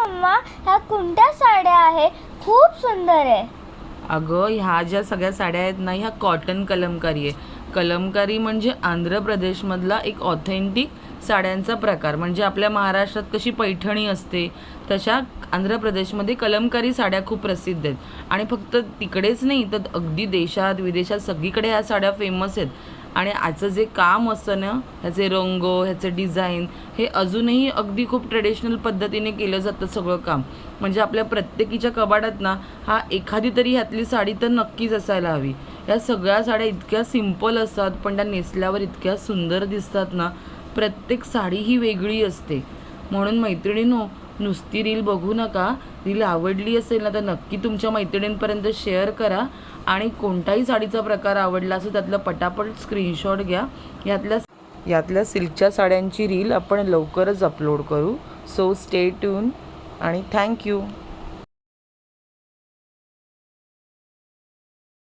Mamma, ह्या कोणत्या साड्या आहे? खूप सुंदर आहे. अगं ह्या ज्या सगळ्या साड्या आहेत ना, ह्या कॉटन कलमकारी आहे. कलमकारी म्हणजे आंध्र प्रदेशमधला एक ऑथेंटिक साड्यांचा प्रकार. म्हणजे आपल्या महाराष्ट्रात कशी पैठणी असते, तशा आंध्र प्रदेशमध्ये कलमकारी साड्या खूप प्रसिद्ध आहेत. आणि फक्त तिकडेच नाही तर अगदी देशात विदेशात सगळीकडे ह्या साड्या फेमस आहेत. आणि आजचं जे काम असतं ना, ह्याचे रंग, ह्याचे डिझाईन, हे अजूनही अगदी खूप ट्रेडिशनल पद्धतीने केलं जातं सगळं काम. म्हणजे आपल्या प्रत्येकीच्या कपाटात ना हा एखादी तरी ह्यातली साडी तर नक्कीच असायला हवी. या सगळ्या साड्या इतक्या सिंपल असतात, पण त्या नेसल्यावर इतक्या सुंदर दिसतात ना. प्रत्येक साडी ही वेगळी असते. म्हणून मैत्रिणींनो, नुसती रील बघू नका. रील आवडली असेल ना तर नक्की तुमच्या मैत्रिणींपर्यंत शेअर करा. आणि कोणताही साडीचा प्रकार आवडला असेल त्यातलं पटापट स्क्रीनशॉट घ्या. यातल्या सिल्कच्या साड्यांची रील आपण लवकरच अपलोड करू. सो स्टे ट्यून आणि थँक्यू.